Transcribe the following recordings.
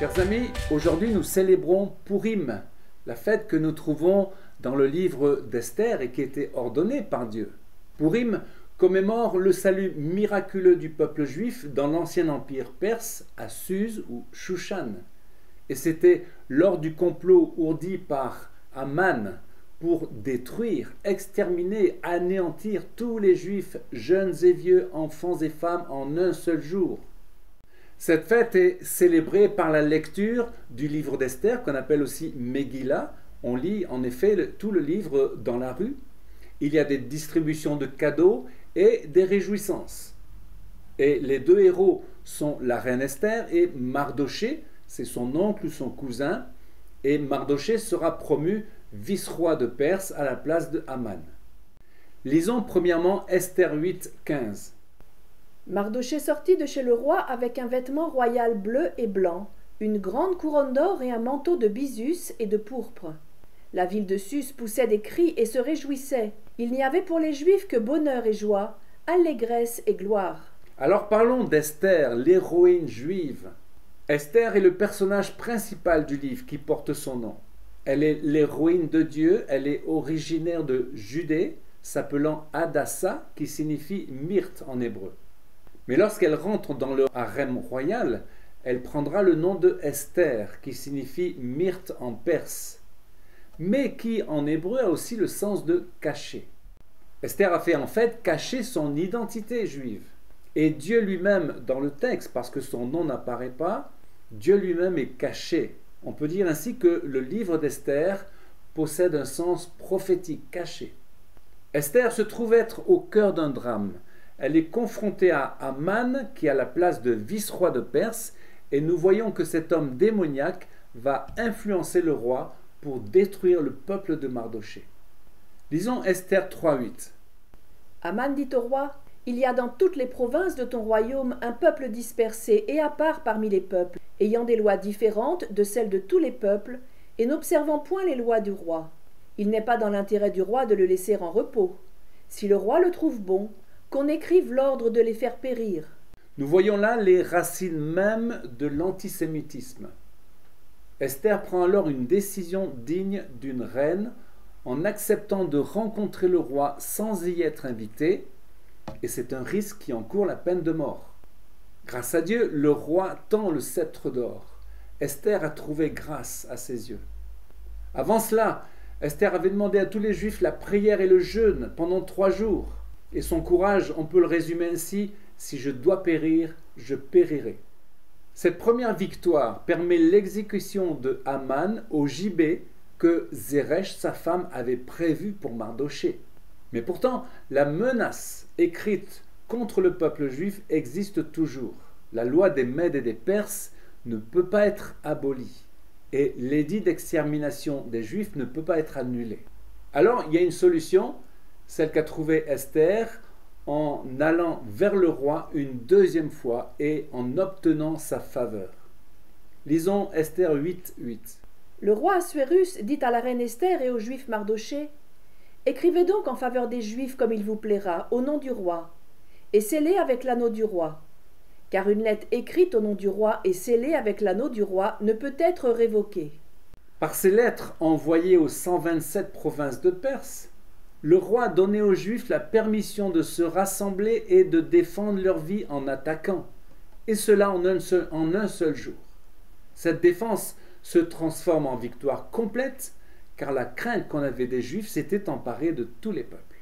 Chers amis, aujourd'hui nous célébrons Purim, la fête que nous trouvons dans le livre d'Esther et qui était ordonnée par Dieu. Purim commémore le salut miraculeux du peuple juif dans l'ancien empire perse à Suse ou Shushan. Et c'était lors du complot ourdi par Aman pour détruire, exterminer, anéantir tous les juifs, jeunes et vieux, enfants et femmes en un seul jour. Cette fête est célébrée par la lecture du livre d'Esther, qu'on appelle aussi Megillah. On lit en effet tout le livre dans la rue. Il y a des distributions de cadeaux et des réjouissances. Et les deux héros sont la reine Esther et Mardoché, c'est son oncle ou son cousin. Et Mardoché sera promu vice-roi de Perse à la place de Haman. Lisons premièrement Esther 8, 15. Mardoché sortit de chez le roi avec un vêtement royal bleu et blanc, une grande couronne d'or et un manteau de bisus et de pourpre. La ville de Suse poussait des cris et se réjouissait. Il n'y avait pour les Juifs que bonheur et joie, allégresse et gloire. Alors parlons d'Esther, l'héroïne juive. Esther est le personnage principal du livre qui porte son nom. Elle est l'héroïne de Dieu, elle est originaire de Judée, s'appelant Hadassa, qui signifie myrte en hébreu. Mais lorsqu'elle rentre dans le harem royal, elle prendra le nom de Esther, qui signifie myrte en perse, mais qui en hébreu a aussi le sens de cacher. Esther a fait en fait cacher son identité juive. Et Dieu lui-même, dans le texte, parce que son nom n'apparaît pas, Dieu lui-même est caché. On peut dire ainsi que le livre d'Esther possède un sens prophétique caché. Esther se trouve être au cœur d'un drame. Elle est confrontée à Haman, qui a la place de vice-roi de Perse, et nous voyons que cet homme démoniaque va influencer le roi pour détruire le peuple de Mardoché. Lisons Esther 3.8. Haman dit au roi, « Il y a dans toutes les provinces de ton royaume un peuple dispersé et à part parmi les peuples, ayant des lois différentes de celles de tous les peuples, et n'observant point les lois du roi. Il n'est pas dans l'intérêt du roi de le laisser en repos. Si le roi le trouve bon, qu'on écrive l'ordre de les faire périr. » Nous voyons là les racines mêmes de l'antisémitisme. Esther prend alors une décision digne d'une reine en acceptant de rencontrer le roi sans y être invitée, et c'est un risque qui encourt la peine de mort. Grâce à Dieu, le roi tend le sceptre d'or. Esther a trouvé grâce à ses yeux. Avant cela, Esther avait demandé à tous les Juifs la prière et le jeûne pendant 3 jours. Et son courage, on peut le résumer ainsi, « Si je dois périr, je périrai ». Cette première victoire permet l'exécution de Haman au gibet que Zeresh, sa femme, avait prévu pour Mardoché. Mais pourtant, la menace écrite contre le peuple juif existe toujours. La loi des Mèdes et des Perses ne peut pas être abolie. Et l'édit d'extermination des Juifs ne peut pas être annulé. Alors, il y a une solution, celle qu'a trouvée Esther, en allant vers le roi une deuxième fois et en obtenant sa faveur. Lisons Esther 8.8. Le roi Assuérus dit à la reine Esther et au juif Mardoché, « Écrivez donc en faveur des Juifs comme il vous plaira, au nom du roi, et scellez avec l'anneau du roi. Car une lettre écrite au nom du roi et scellée avec l'anneau du roi ne peut être révoquée. » Par ces lettres envoyées aux 127 provinces de Perse, le roi donnait aux Juifs la permission de se rassembler et de défendre leur vie en attaquant, et cela en un seul jour. Cette défense se transforme en victoire complète, car la crainte qu'on avait des Juifs s'était emparée de tous les peuples.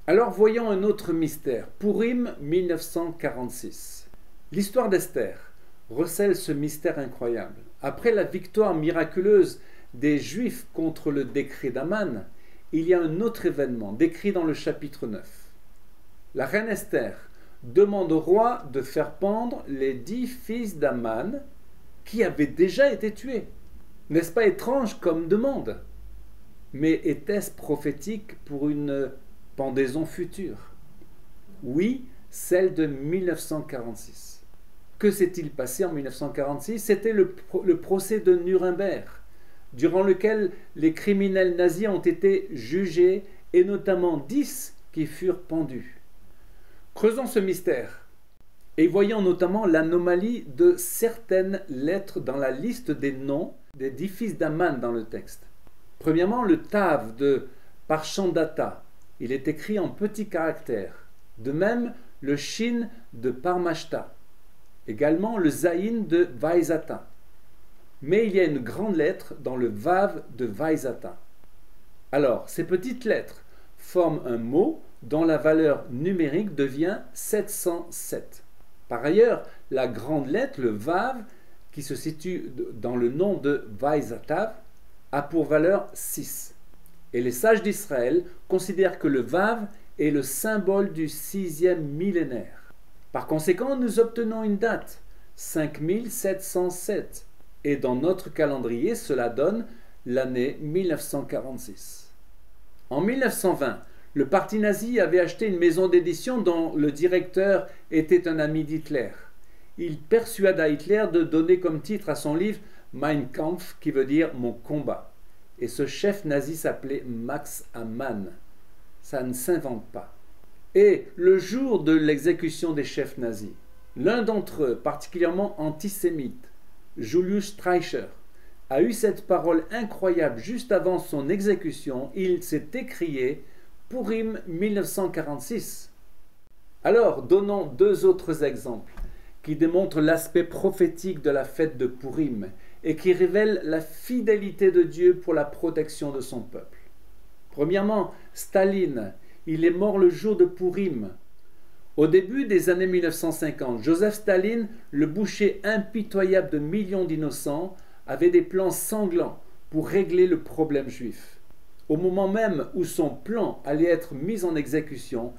Alors voyons un autre mystère, Purim 1946. L'histoire d'Esther recèle ce mystère incroyable. Après la victoire miraculeuse des Juifs contre le décret d'Aman, il y a un autre événement décrit dans le chapitre 9. La reine Esther demande au roi de faire pendre les 10 fils d'Aman qui avaient déjà été tués. N'est-ce pas étrange comme demande? Mais était-ce prophétique pour une pendaison future? Oui, celle de 1946. Que s'est-il passé en 1946? C'était le procès de Nuremberg, durant lequel les criminels nazis ont été jugés, et notamment 10 qui furent pendus. Creusons ce mystère. et voyons notamment l'anomalie de certaines lettres dans la liste des noms des 10 fils d'Aman dans le texte. Premièrement, le Tav de Parshandata, il est écrit en petits caractères. De même, le Shin de Parmashta. Également, le Zayin de Vaizata. Mais il y a une grande lettre dans le Vav de Vaizata. Alors, ces petites lettres forment un mot dont la valeur numérique devient 707. Par ailleurs, la grande lettre, le Vav, qui se situe dans le nom de Vaizatav, a pour valeur 6. Et les sages d'Israël considèrent que le Vav est le symbole du 6e millénaire. Par conséquent, nous obtenons une date, 5707. Et dans notre calendrier, cela donne l'année 1946. En 1920, le parti nazi avait acheté une maison d'édition dont le directeur était un ami d'Hitler. Il persuada Hitler de donner comme titre à son livre Mein Kampf, qui veut dire mon combat. Et ce chef nazi s'appelait Max Amann. Ça ne s'invente pas. Et le jour de l'exécution des chefs nazis, l'un d'entre eux, particulièrement antisémite, Julius Streicher, a eu cette parole incroyable juste avant son exécution. Il s'est écrié Purim 1946. Alors, donnons 2 autres exemples qui démontrent l'aspect prophétique de la fête de Purim et qui révèlent la fidélité de Dieu pour la protection de son peuple. Premièrement, Staline, il est mort le jour de Purim. Au début des années 1950, Joseph Staline, le boucher impitoyable de millions d'innocents, avait des plans sanglants pour régler le problème juif. Au moment même où son plan allait être mis en exécution,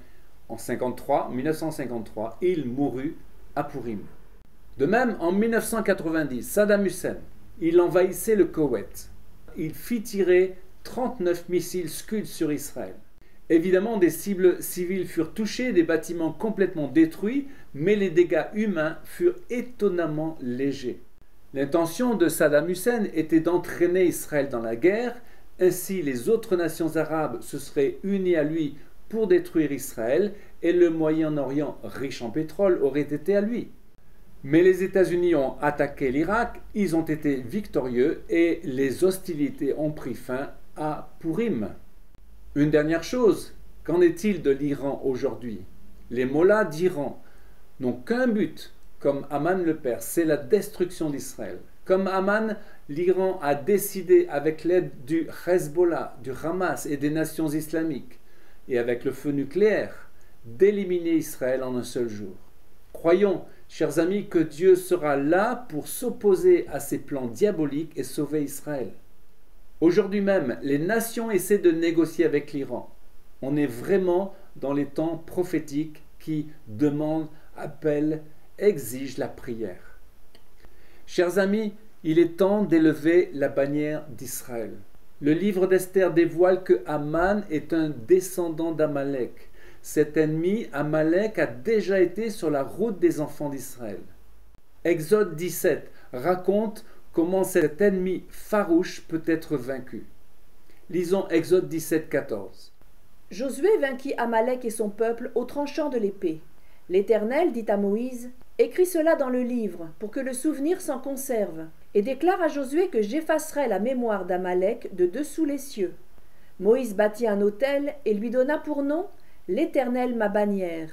en 1953, il mourut à Purim. De même, en 1990, Saddam Hussein, il envahissait le Koweït. Il fit tirer 39 missiles Scud sur Israël. Évidemment, des cibles civiles furent touchées, des bâtiments complètement détruits, mais les dégâts humains furent étonnamment légers. L'intention de Saddam Hussein était d'entraîner Israël dans la guerre, ainsi les autres nations arabes se seraient unies à lui pour détruire Israël et le Moyen-Orient, riche en pétrole, aurait été à lui. Mais les États-Unis ont attaqué l'Irak, ils ont été victorieux et les hostilités ont pris fin à Purim. Une dernière chose, qu'en est-il de l'Iran aujourd'hui? Les mollahs d'Iran n'ont qu'un but, comme Aman le père, c'est la destruction d'Israël. Comme Aman, l'Iran a décidé, avec l'aide du Hezbollah, du Hamas et des nations islamiques, et avec le feu nucléaire, d'éliminer Israël en un seul jour. Croyons, chers amis, que Dieu sera là pour s'opposer à ces plans diaboliques et sauver Israël. Aujourd'hui même, les nations essaient de négocier avec l'Iran. On est vraiment dans les temps prophétiques qui demandent, appellent, exigent la prière. Chers amis, il est temps d'élever la bannière d'Israël. Le livre d'Esther dévoile que Aman est un descendant d'Amalek. Cet ennemi, Amalek, a déjà été sur la route des enfants d'Israël. Exode 17 raconte comment cet ennemi farouche peut être vaincu. Lisons Exode 17, 14. Josué vainquit Amalek et son peuple au tranchant de l'épée. L'Éternel dit à Moïse, « Écris cela dans le livre, pour que le souvenir s'en conserve, et déclare à Josué que j'effacerai la mémoire d'Amalek de dessous les cieux. » Moïse bâtit un autel et lui donna pour nom « L'Éternel ma bannière ».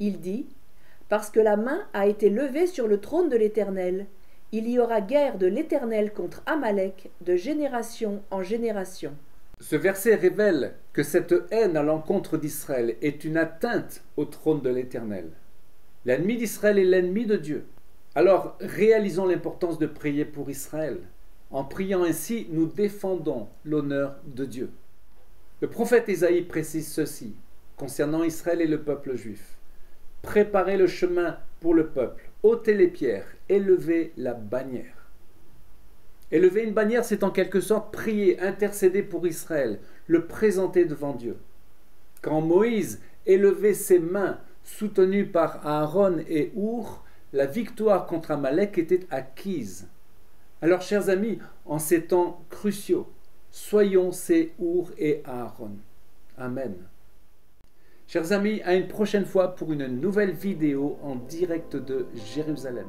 Il dit, « Parce que la main a été levée sur le trône de l'Éternel, il y aura guerre de l'Éternel contre Amalek de génération en génération. » Ce verset révèle que cette haine à l'encontre d'Israël est une atteinte au trône de l'Éternel. L'ennemi d'Israël est l'ennemi de Dieu. Alors réalisons l'importance de prier pour Israël. En priant ainsi, nous défendons l'honneur de Dieu. Le prophète Ésaïe précise ceci concernant Israël et le peuple juif. Préparez le chemin pour le peuple, ôtez les pierres, élevez la bannière. Élever une bannière, c'est en quelque sorte prier, intercéder pour Israël, le présenter devant Dieu. Quand Moïse élevait ses mains, soutenu par Aaron et Our, la victoire contre Amalek était acquise. Alors, chers amis, en ces temps cruciaux, soyons ces Our et Aaron. Amen. Chers amis, à une prochaine fois pour une nouvelle vidéo en direct de Jérusalem.